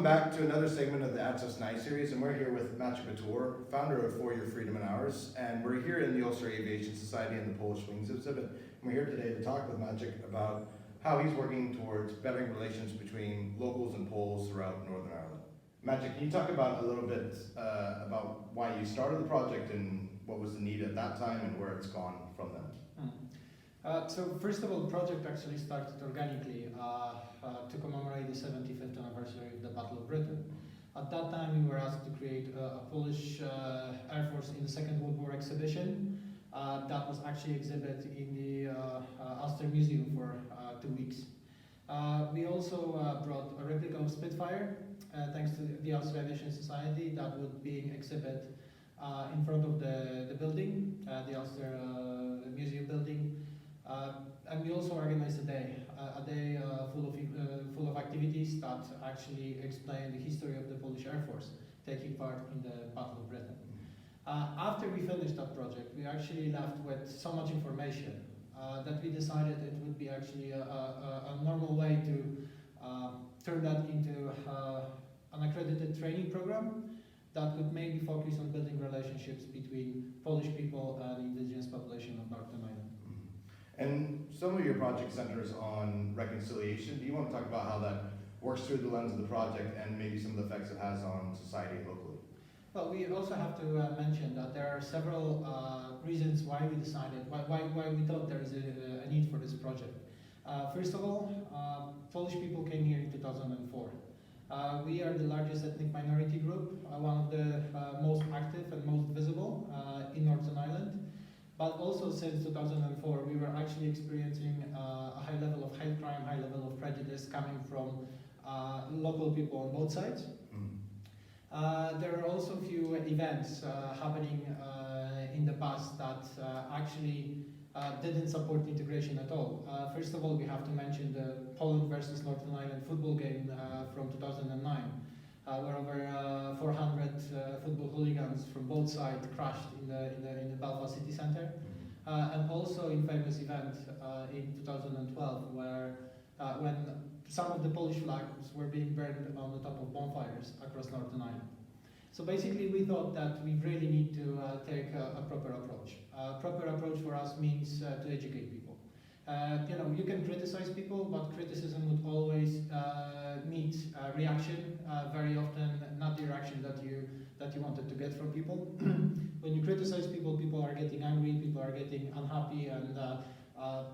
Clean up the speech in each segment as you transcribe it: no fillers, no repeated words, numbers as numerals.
back to another segment of the Access Night series, and we're here with Maciek Bator, founder of For Your Freedom and Ours, and we're here in the Ulster Aviation Society and the Polish Wings exhibit. And we're here today to talk with Maciek about how he's working towards bettering relations between locals and Poles throughout Northern Ireland. Maciek, can you talk about a little bit about why you started the project and what was the need at that time and where it's gone from then? So first of all, the project actually started organically to commemorate the 75th anniversary of the Battle of Britain. At that time, we were asked to create a Polish Air Force in the Second World War exhibition that was actually exhibited in the Ulster Museum for 2 weeks. We also brought a replica of Spitfire, thanks to the Ulster Aviation Society, that would be exhibited in front of the building, the Ulster Museum building. And we also organized a day full of activities that actually explain the history of the Polish Air Force taking part in the Battle of Britain. After we finished that project, we actually left with so much information that we decided it would be actually a normal way to turn that into an accredited training program that could maybe focus on building relationships between Polish people and indigenous population of Northern Ireland. And some of your project centers on reconciliation. Do you want to talk about how that works through the lens of the project and maybe some of the effects it has on society locally? Well, we also have to mention that there are several reasons why we decided, why we thought there is a need for this project. First of all, Polish people came here in 2004. We are the largest ethnic minority group, one of the most active and most visible in Northern Ireland. But also since 2004, we were actually experiencing a high level of hate crime, high level of prejudice coming from local people on both sides. There are also a few events happening in the past that actually didn't support integration at all. First of all, we have to mention the Poland versus Northern Ireland football game from 2009. Where over 400 football hooligans from both sides crashed in the Belfast city centre, and also in famous event in 2012 where when some of the Polish flags were being burned on the top of bonfires across Northern Ireland. So basically, we thought that we really need to take a proper approach. A proper approach for us means to educate people. You can criticize people, but criticism would always meet reaction. Very often, not the reaction that you wanted to get from people. When you criticize people, people are getting angry, people are getting unhappy, and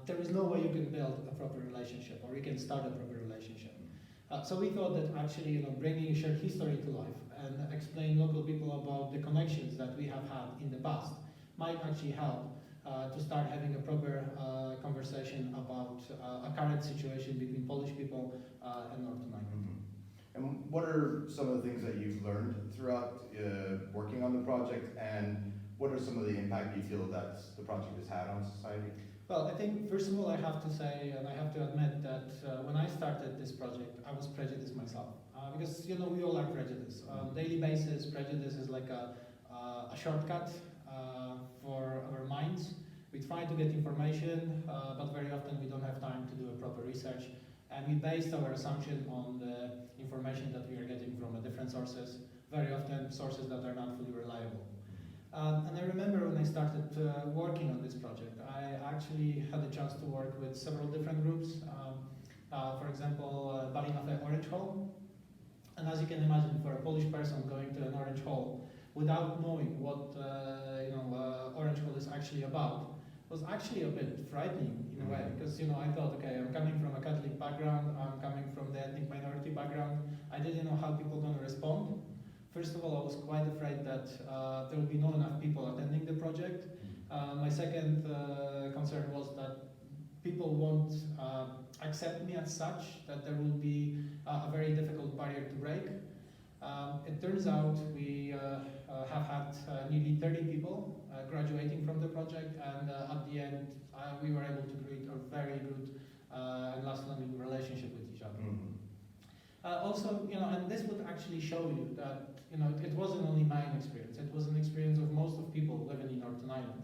there is no way you can build a proper relationship, or you can start a proper relationship. So we thought that actually, bringing shared history to life and explain local people about the connections that we have had in the past might actually help to start having a proper conversation about a current situation between Polish people and Northern Ireland. And what are some of the things that you've learned throughout working on the project, and what are some of the impact you feel that the project has had on society? Well, I think first of all I have to say, and I have to admit that when I started this project, I was prejudiced myself. Because we all are prejudiced. On a daily basis, prejudice is like a shortcut for our minds. We try to get information, but very often we don't have time to do a proper research. And we based our assumption on the information that we are getting from different sources, very often sources that are not fully reliable. And I remember when I started working on this project, I actually had the chance to work with several different groups. For example, Balinowe Orange Hall. And as you can imagine, for a Polish person going to an Orange Hall without knowing what Orange Hall is actually about was actually a bit frightening in a way, because I thought, okay, I'm coming from a Catholic background, I'm coming from the ethnic minority background. I didn't know how people are going to respond. First of all, I was quite afraid that there will be not enough people attending the project. My second concern was that people won't accept me as such, that there will be a very difficult barrier to break. It turns out we have had nearly 30 people graduating from the project, and at the end we were able to create a very good and lasting relationship with each other. Also, and this would actually show you that it wasn't only my experience, it was an experience of most of people living in Northern Ireland.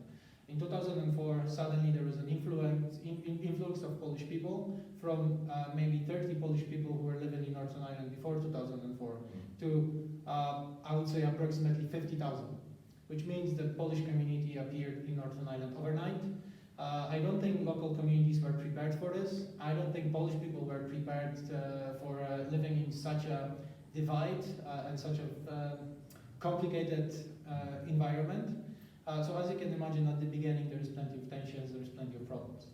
In 2004, suddenly there was an influx of of Polish people from maybe 30 Polish people who were living in Northern Ireland before 2004 to, I would say, approximately 50,000, which means the Polish community appeared in Northern Ireland overnight. I don't think local communities were prepared for this. I don't think Polish people were prepared for living in such a divide and such a complicated environment. So as you can imagine, at the beginning there is plenty of tensions, there is plenty of problems.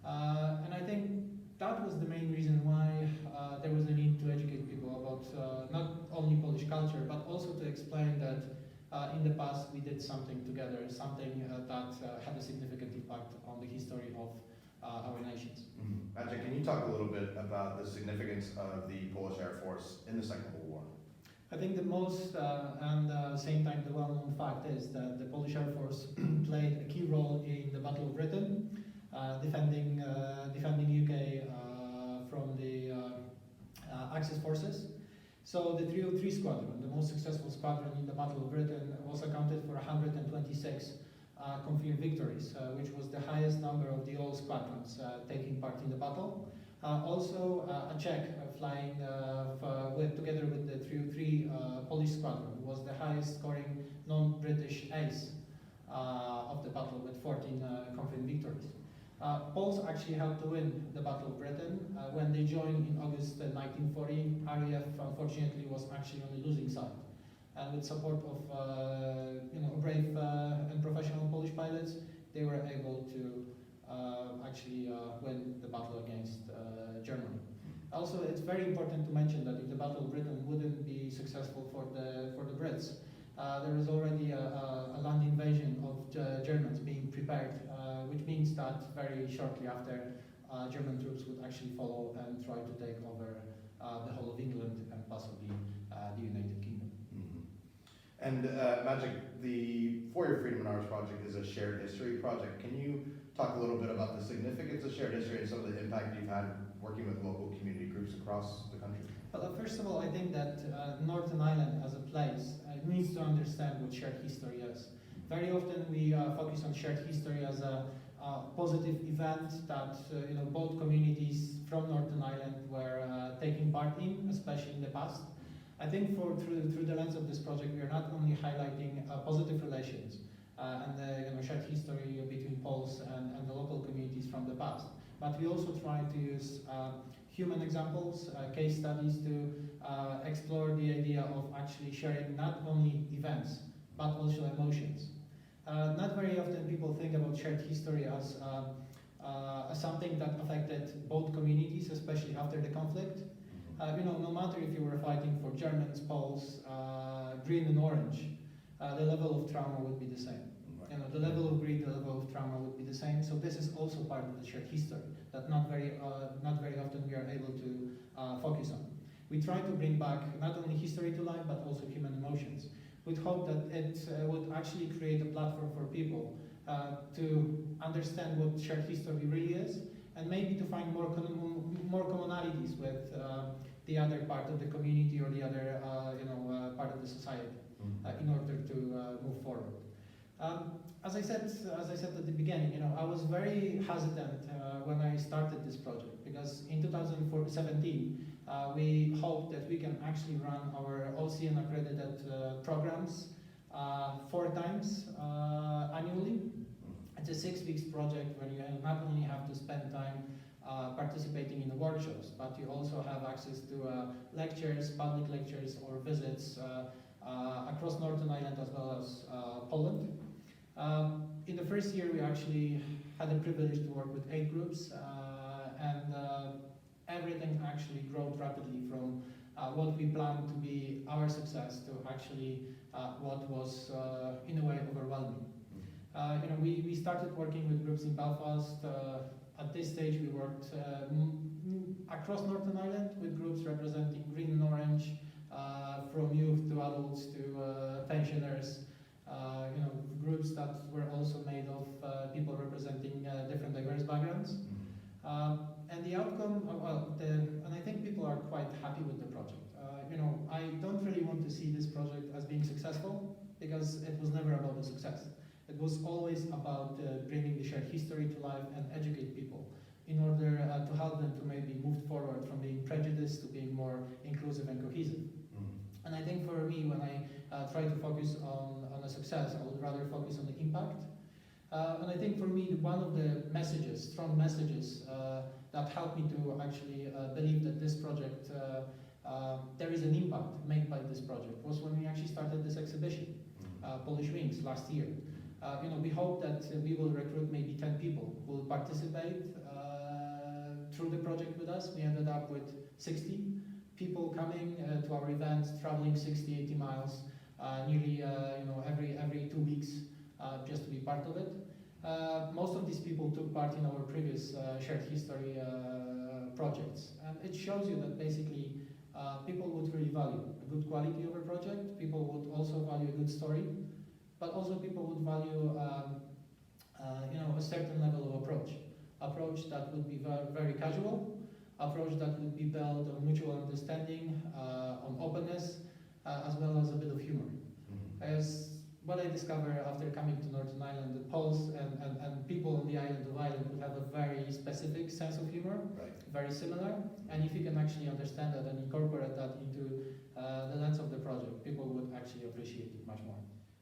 And I think that was the main reason why there was a need to educate people about not only Polish culture, but also to explain that in the past we did something together, something that had a significant impact on the history of our nations. Maciek, can you talk a little bit about the significance of the Polish Air Force in the Second World War? I think the most, and at the same time the well-known fact is that the Polish Air Force played a key role in the Battle of Britain, defending UK from the Axis forces. So the 303 Squadron, the most successful squadron in the Battle of Britain, was accounted for 126 confirmed victories, which was the highest number of the all squadrons taking part in the battle. Also, a Czech flying together with the 303 Polish squadron was the highest scoring non-British ace of the battle with 14 confirmed victories. Poles actually helped to win the Battle of Britain. When they joined in August 1940, RAF unfortunately was actually on the losing side. And with support of brave and professional Polish pilots, they were able to actually win the battle against Germany. Also, it's very important to mention that if the Battle of Britain wouldn't be successful for the Brits, there is already a land invasion of Germans being prepared, which means that very shortly after, German troops would actually follow and try to take over the whole of England and possibly the United Kingdom. And Maciek, the For Your Freedom and Ours project is a shared history project. Can you talk a little bit about the significance of shared history and some of the impact you've had working with local community groups across the country? Well, first of all, I think that Northern Ireland as a place needs to understand what shared history is. Very often we focus on shared history as a positive event that both communities from Northern Ireland were taking part in, especially in the past. I think through the lens of this project, we are not only highlighting positive relations and the shared history between Poles and the local communities from the past, but we also try to use human examples, case studies to explore the idea of actually sharing not only events, but also emotions. Not very often people think about shared history as something that affected both communities, especially after the conflict. No matter if you were fighting for Germans, Poles, green and orange, the level of trauma would be the same. The level of greed, the level of trauma would be the same. So this is also part of the shared history that not very often we are able to focus on. We try to bring back not only history to life, but also human emotions, with hope that it would actually create a platform for people to understand what shared history really is, and maybe to find more commonalities with the other part of the community or the other part of the society in order to move forward. As I said at the beginning, I was very hesitant when I started this project, because in 2017 we hoped that we can actually run our OCN accredited programs 4 times annually. It's a 6 weeks project where you not only have to spend time participating in the workshops, but you also have access to lectures, public lectures or visits across Northern Ireland as well as Poland. In the first year we actually had the privilege to work with 8 groups and everything actually grew rapidly from what we planned to be our success to actually what was in a way overwhelming. We started working with groups in Belfast. At this stage we worked across Northern Ireland with groups representing green and orange, from youth to adults to pensioners, groups that were also made of people representing different diverse backgrounds. And the outcome, and I think people are quite happy with the project. I don't really want to see this project as being successful, because it was never about the success. It was always about bringing the shared history to life and educate people in order to help them to maybe move forward from being prejudiced to being more inclusive and cohesive. And I think for me, when I try to focus on a success, I would rather focus on the impact. And I think for me, one of the messages, strong messages, that helped me to actually believe that this project, there is an impact made by this project, was when we actually started this exhibition, Polish Wings, last year. We hope that we will recruit maybe 10 people who will participate through the project with us. We ended up with 60 people coming to our events, traveling 60, 80 miles, nearly every 2 weeks, just to be part of it. Most of these people took part in our previous shared history projects, and it shows you that basically people would really value a good quality of a project. People would also value a good story, but also people would value a certain level of approach that would be very casual, approach that would be built on mutual understanding, on openness, as well as a bit of humor. As what I discovered after coming to Northern Ireland, the Poles and people on the island of Ireland would have a very specific sense of humor, Right. very similar, and if you can actually understand that and incorporate that into the lens of the project, people would actually appreciate it much more.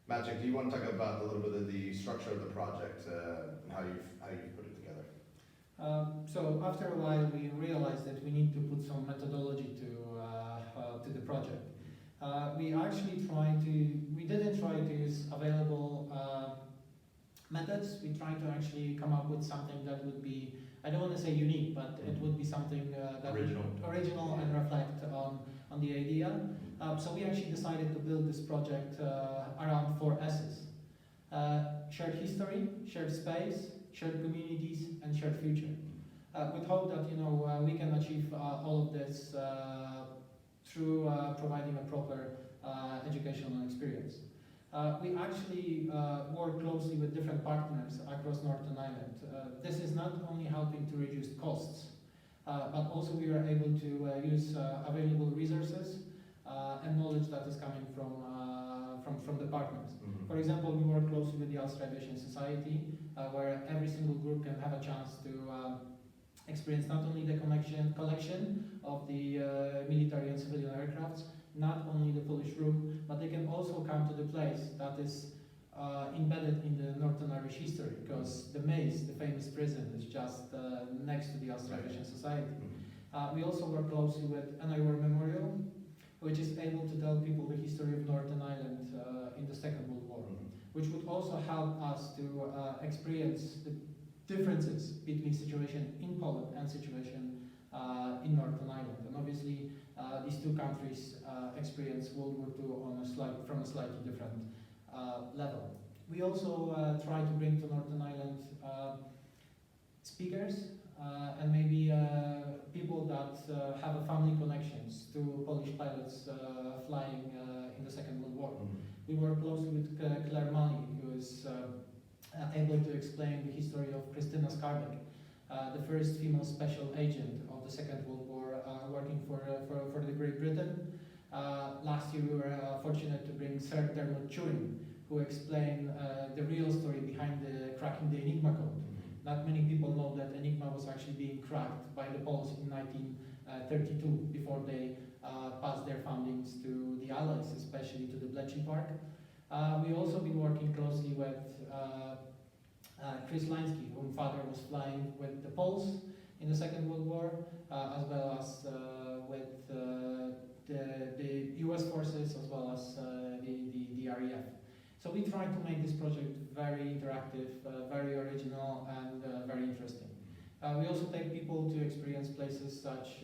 Maciek, do you want to talk about a little bit of the structure of the project and how you've put it together? So after a while, we realized that we need to put some methodology to the project. We didn't try to use available methods. We tried to actually come up with something that would be, I don't want to say unique, but it would be something that original and reflect on the idea. So we actually decided to build this project around 4 S's. Shared history, shared space, shared communities, and shared future. We hope that we can achieve all of this through providing a proper educational experience. We actually work closely with different partners across Northern Ireland. This is not only helping to reduce costs, but also we are able to use available resources and knowledge that is coming from the partners. For example, we work closely with the Australian Society, where every single group can have a chance to experience not only the collection of the military and civilian aircrafts, not only the Polish room, but they can also come to the place that is embedded in the Northern Irish history, because the Maze, the famous prison, is just next to the Australian Society. We also work closely with an War Memorial, which is able to tell people the history of Northern Ireland in the Second World War, which would also help us to experience the differences between situation in Poland and situation in Northern Ireland. And obviously, these two countries experienced World War II from a slightly different level. We also try to bring to Northern Ireland speakers and maybe people that have a family connections to Polish pilots flying in the Second World War. We work closely with Claire Money, who is able to explain the history of Krystyna Skarbek, the first female special agent of the Second World War, working for the Great Britain. Last year we were fortunate to bring Sir Dermot Turing, who explained the real story behind the cracking the Enigma code. Not many people know that Enigma was actually being cracked by the Poles in 1932 before they passed their findings to the Allies, especially to the Bletchley Park. We also been working closely with Chris Lański, whose father was flying with the Poles in the Second World War, as well as with the US forces, as well as the RAF. So we try to make this project very interactive, very original, and very interesting. We also take people to experience places such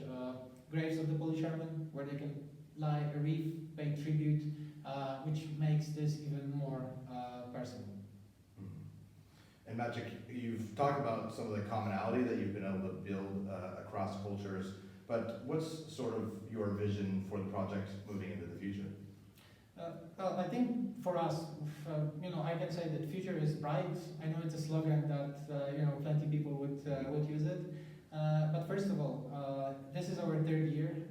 graves of the Polish Airmen, where they can lie a wreath, pay tribute, which makes this even more personal. And Maciek, you've talked about some of the commonality that you've been able to build across cultures, but what's sort of your vision for the project moving into the future? Well, I think for us, I can say that the future is bright. I know it's a slogan that plenty of people would use it. But first of all, this is our 3rd year,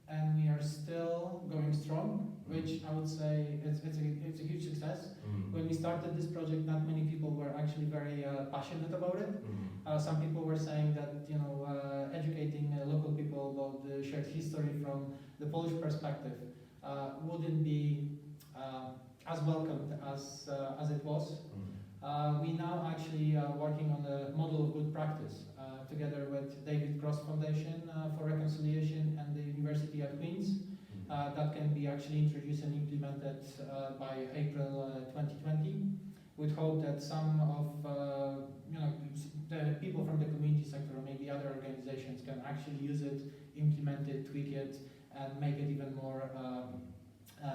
and we are still going strong. which I would say it's a huge success. When we started this project, not many people were actually very passionate about it. Some people were saying that educating local people about the shared history from the Polish perspective wouldn't be as welcomed as it was. We now actually are working on the model of good practice together with David Cross Foundation for Reconciliation and the University at Queen's. That can be actually introduced and implemented by April 2020. We'd hope that some of the people from the community sector or maybe other organizations can actually use it, implement it, tweak it, and make it even more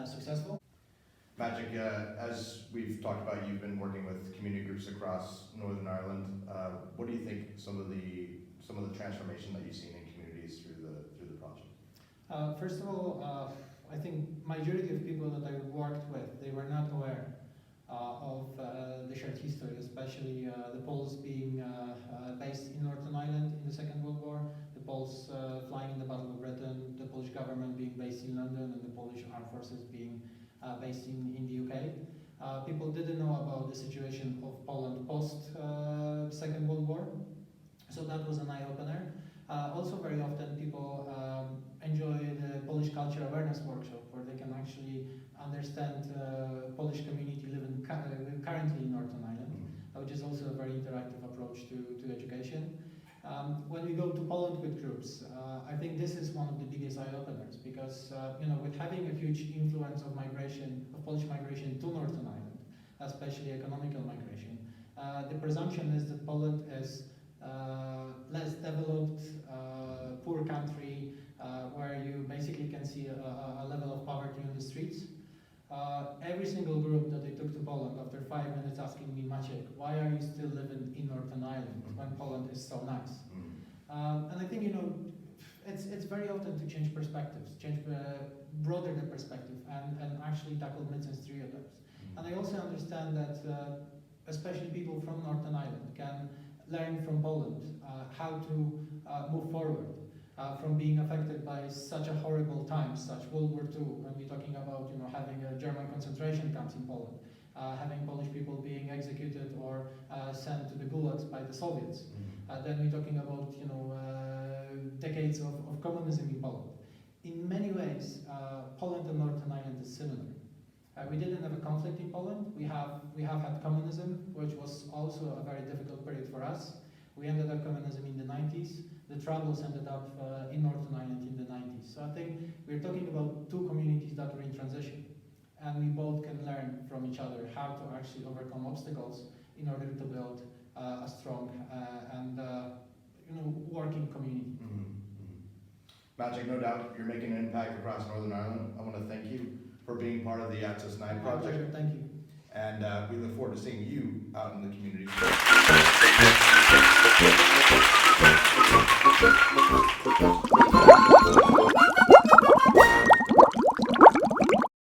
successful. Maciek, as we've talked about, you've been working with community groups across Northern Ireland. What do you think some of the transformation that you've seen in communities through the project? First of all, I think majority of people that I worked with, they were not aware of the shared history, especially the Poles being based in Northern Ireland in the Second World War, the Poles flying in the Battle of Britain, the Polish government being based in London, and the Polish armed forces being based in the UK. People didn't know about the situation of Poland post Second World War, so that was an eye-opener. Also very often people enjoy the Polish Culture Awareness Workshop, where they can actually understand Polish community living currently in Northern Ireland, which is also a very interactive approach to education. When we go to Poland with groups, I think this is one of the biggest eye-openers because with having a huge influence of migration, of Polish migration to Northern Ireland, especially economical migration, the presumption is that Poland is less developed, poor country, where you basically can see a level of poverty on the streets. Every single group that I took to Poland, after 5 minutes asking me, Maciek, why are you still living in Northern Ireland when Poland is so nice? And I think, it's very often to change perspectives, broaden the perspective and actually tackle myths and stereotypes. And I also understand that especially people from Northern Ireland can learn from Poland how to move forward from being affected by such a horrible time, such World War II, when we're talking about having a German concentration camps in Poland, having Polish people being executed or sent to the gulags by the Soviets. Then we're talking about decades of communism in Poland. In many ways, Poland and Northern Ireland is similar. We didn't have a conflict in Poland. We have had communism, which was also a very difficult period for us. We ended up communism in the 90s. The troubles ended up in Northern Ireland in the 90s. So I think we're talking about two communities that were in transition, and we both can learn from each other how to actually overcome obstacles in order to build a strong and working community. Maciek, no doubt you're making an impact across Northern Ireland. I want to thank you for being part of the Access 9 project. Thank you. And we look forward to seeing you out in the community.